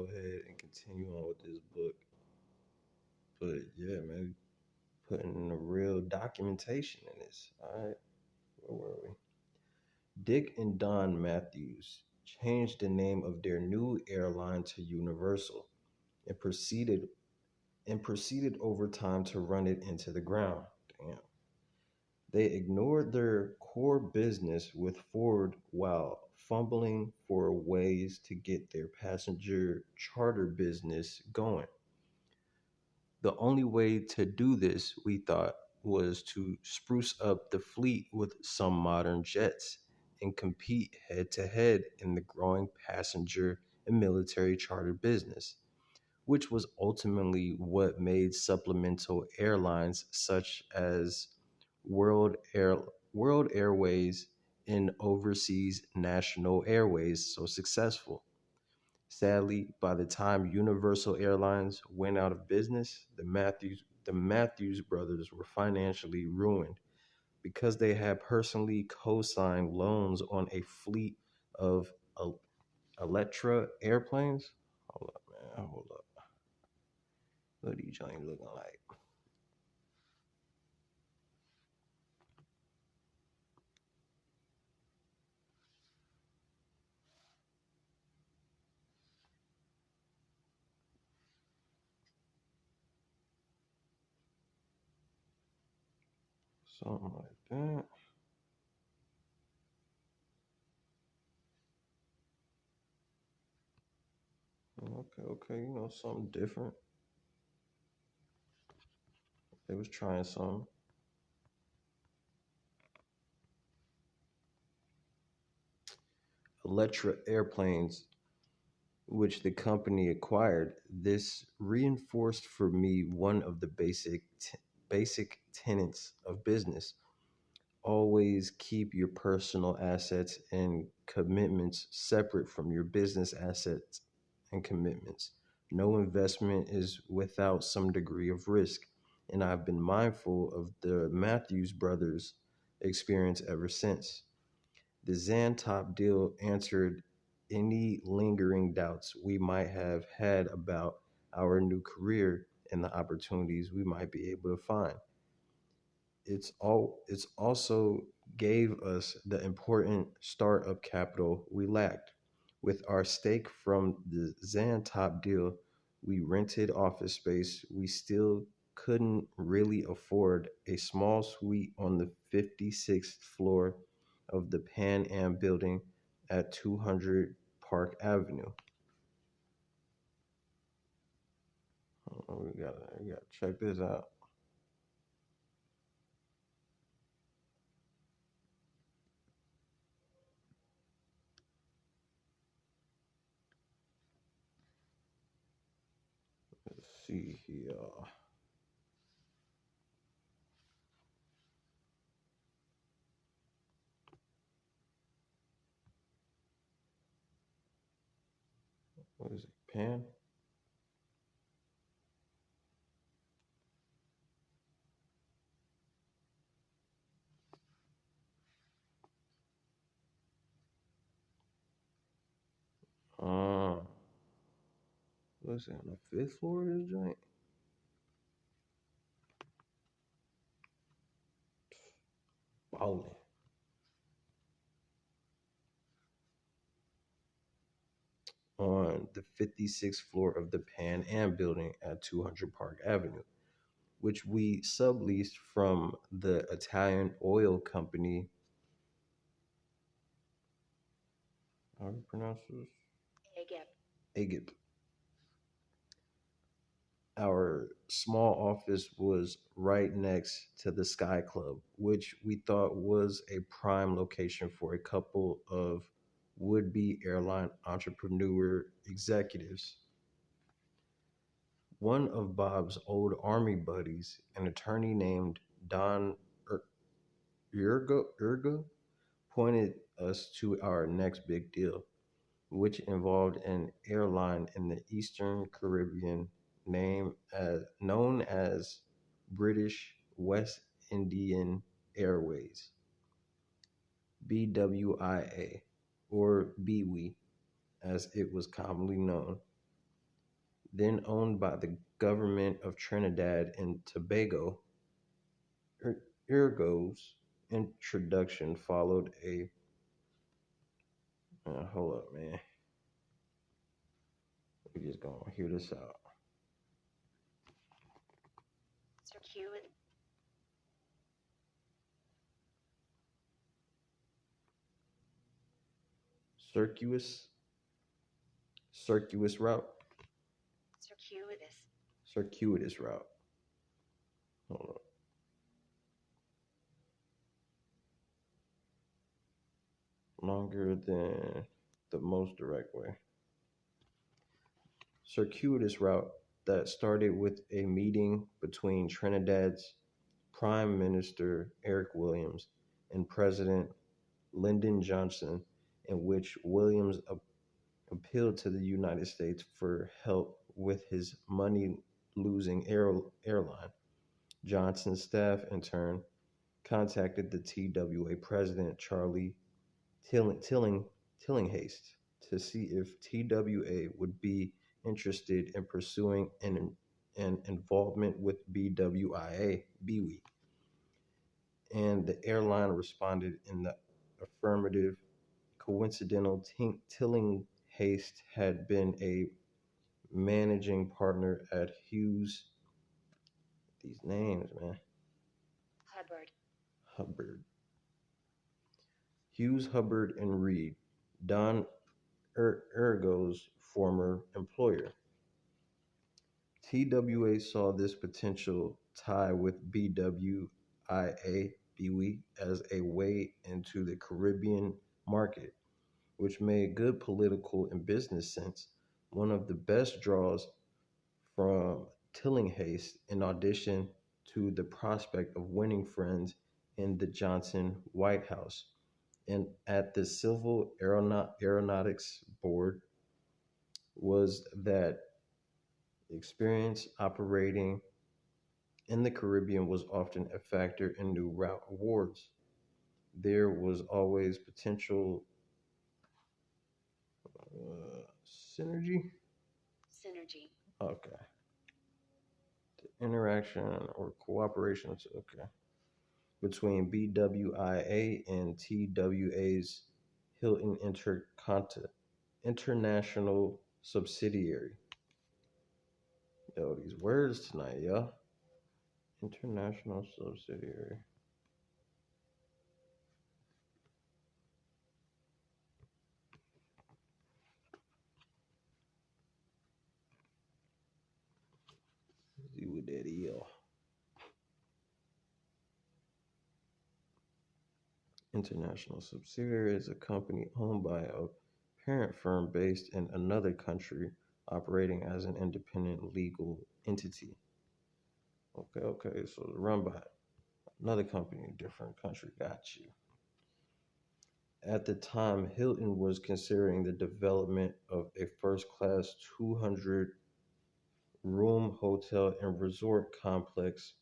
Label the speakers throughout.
Speaker 1: ahead and continue on with this book. But yeah, man, putting in a real documentation in this. All right, where were we? Dick and Don Matthews changed the name of their new airline to Universal and proceeded over time to run it into the ground. Damn. They ignored their core business with Ford while fumbling for ways to get their passenger charter business going. The only way to do this, we thought, was to spruce up the fleet with some modern jets and compete head to head in the growing passenger and military charter business, which was ultimately what made supplemental airlines such as World Air World Airways and Overseas National Airways so successful. Sadly, by the time Universal Airlines went out of business, the Matthews brothers were financially ruined because they had personally co-signed loans on a fleet of El- Electra airplanes. Hold up, man. Hold up. What are these joints looking like? Something like that. Okay, okay. Something different. They was trying some Electra airplanes, which the company acquired. This reinforced for me one of the basic tenets of business. Always keep your personal assets and commitments separate from your business assets and commitments. No investment is without some degree of risk. And I've been mindful of the Matthews brothers' experience ever since. The Xantop deal answered any lingering doubts we might have had about our new career and the opportunities we might be able to find. It's also gave us the important startup capital we lacked. With our stake from the Xantop deal, we rented office space. We still couldn't really afford a small suite on the 56th floor of the Pan Am building at 200 Park Avenue. We gotta check this out. Let's see here. What is it? Pan? Uh, what's it on the fifth floor of this joint? Bowling. On the 56th floor of the Pan Am building at 200 Park Avenue, which we subleased from the Italian oil company. How do you pronounce this? Agip. Our small office was right next to the Sky Club, which we thought was a prime location for a couple of would be airline entrepreneur executives. One of Bob's old army buddies, an attorney named Don Urga, pointed us to our next big deal, which involved an airline in the Eastern Caribbean known as British West Indian Airways, BWIA, or BWI, as it was commonly known. then owned by the government of Trinidad and Tobago. Ergo's introduction followed a hold up, man. We just gonna hear this out. Circuitous, circuitous route, circuitous route. Hold up. Longer than the most direct way. Circuitous route that started with a meeting between Trinidad's Prime Minister Eric Williams and President Lyndon Johnson, in which Williams appealed to the United States for help with his money losing airline. Johnson's staff, in turn, contacted the TWA president, Charlie Tillinghast, to see if TWA would be interested in pursuing an involvement with BWIA, BWI, and the airline responded in the affirmative. Coincidental, Tillinghast had been a managing partner at Hughes. These names, man. Hubbard. Hughes, Hubbard, and Reed, Don Ergo's former employer. TWA saw this potential tie with BWIA BWI as a way into the Caribbean market, which made good political and business sense. One of the best draws from Tillinghast, in addition to the prospect of winning friends in the Johnson White House and at the Civil Aeronautics Board, was that experience operating in the Caribbean was often a factor in new route awards. There was always potential synergy. Okay. Interaction or cooperation. Okay. Between BWIA and TWA's Hilton International subsidiary. Yo, these words tonight, yo. International subsidiary. Let's see what that is. International subsidiary is a company owned by a parent firm based in another country operating as an independent legal entity. Okay. So run by another company in a different country. Got you. At the time, Hilton was considering the development of a first class 200 room hotel and resort complex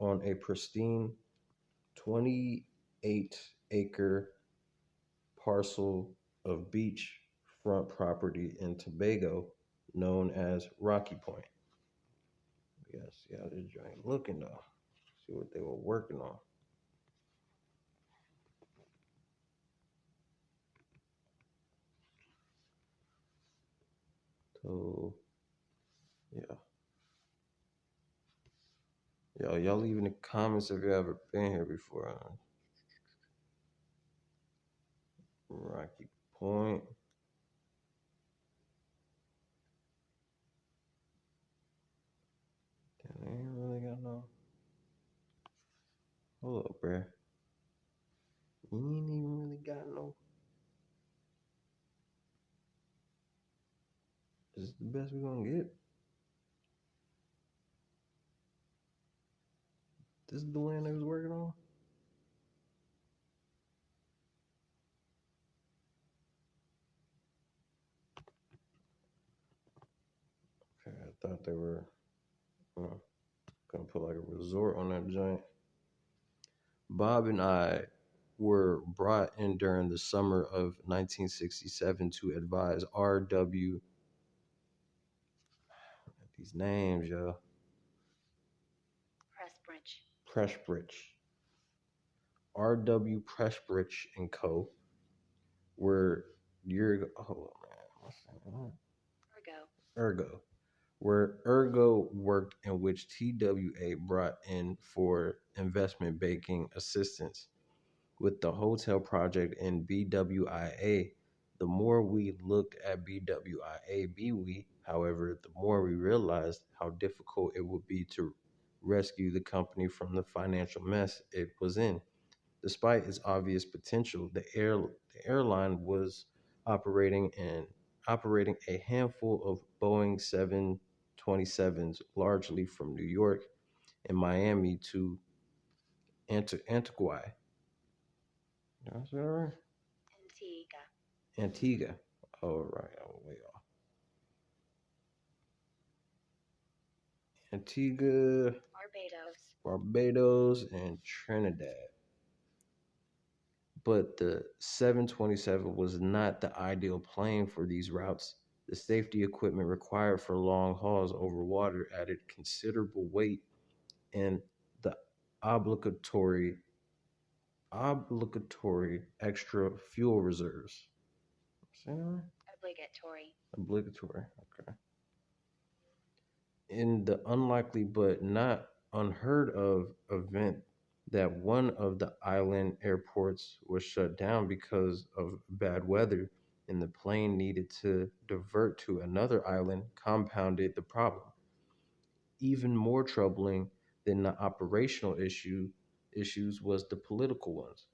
Speaker 1: on a pristine 28-acre parcel of beachfront property in Tobago known as Rocky Point. Yes, see how this joint looking though. See what they were working on. So yeah. Y'all leave in the comments if you ever been here before. Rocky Point. Damn, they ain't really got no. Hold up, bruh. You ain't even really got no. This is the best we're gonna get. This is the land they was working on. Okay, I thought they were gonna put like a resort on that joint. Bob and I were brought in during the summer of 1967 to advise R.W. These names, yo. Pressbridge. R.W. Pressbridge and Co. were year. Oh man, what's that? Ergo, where Ergo worked, in which TWA brought in for investment banking assistance with the hotel project in BWIA. The more we looked at BWIA BWE, however, the more we realized how difficult it would be to rescue the company from the financial mess it was in. Despite its obvious potential, the airline was operating and operating a handful of Boeing 727s, largely from New York and Miami to Antigua. Did I say that right? Antigua. Oh, right. Oh, way off. Antigua, Barbados, and Trinidad. But the 727 was not the ideal plane for these routes. The safety equipment required for long hauls over water added considerable weight, and the obligatory obligatory extra fuel reserves. Say that right? Obligatory. Okay. In the unlikely but not unheard of event that one of the island airports was shut down because of bad weather and the plane needed to divert to another island, compounded the problem. Even more troubling than the operational issues was the political ones.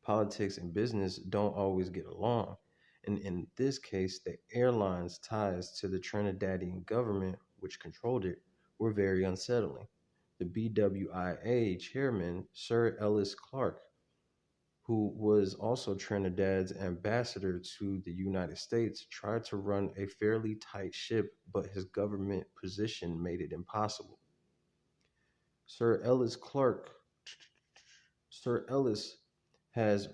Speaker 1: Politics and business don't always get along. And in this case, the airline's ties to the Trinidadian government, which controlled it, were very unsettling. The BWIA chairman, Sir Ellis Clark, who was also Trinidad's ambassador to the United States, tried to run a fairly tight ship, but his government position made it impossible. Sir Ellis Clark Sir Ellis has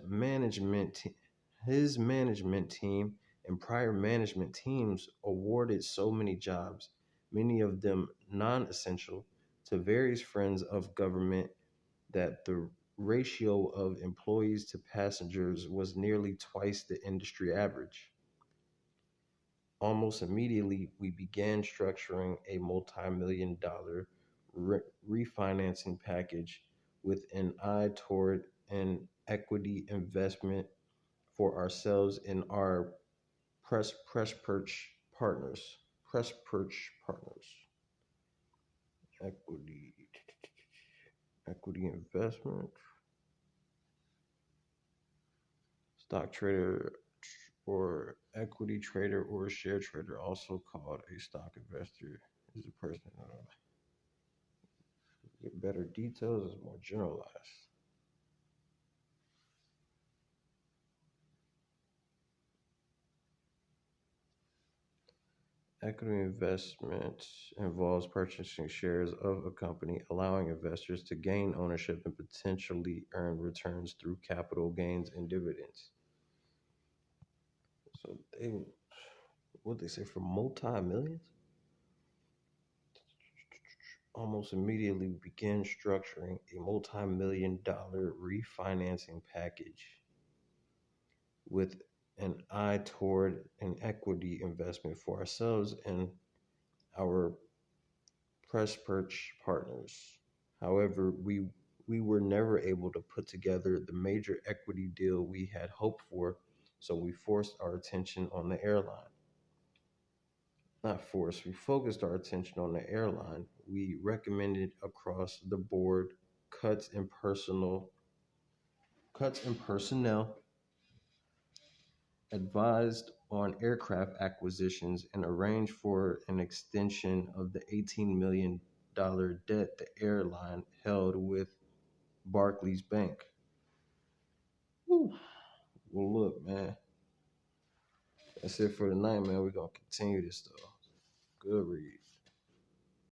Speaker 1: his management team and prior management teams awarded so many jobs, many of them non-essential, to various friends of government that the ratio of employees to passengers was nearly twice the industry average. Almost immediately, we began structuring a multi-million dollar refinancing package with an eye toward an equity investment for ourselves and our press perch partners. Press perch partners. Equity equity investment. Stock trader or equity trader or share trader, also called a stock investor, is a person. Get better details is more generalized. Equity investment involves purchasing shares of a company, allowing investors to gain ownership and potentially earn returns through capital gains and dividends. So what they say, for multi-millions? Almost immediately began structuring a multi-million dollar refinancing package with an eye toward an equity investment for ourselves and our press perch partners. However, we were never able to put together the major equity deal we had hoped for, so we forced our attention on the airline. Not forced, we focused our attention on the airline. We recommended across the board cuts in personnel, advised on aircraft acquisitions, and arranged for an extension of the $18 million debt the airline held with Barclays Bank. Whew. Well, look, man, that's it for tonight, man. We're going to continue this, though. Good read.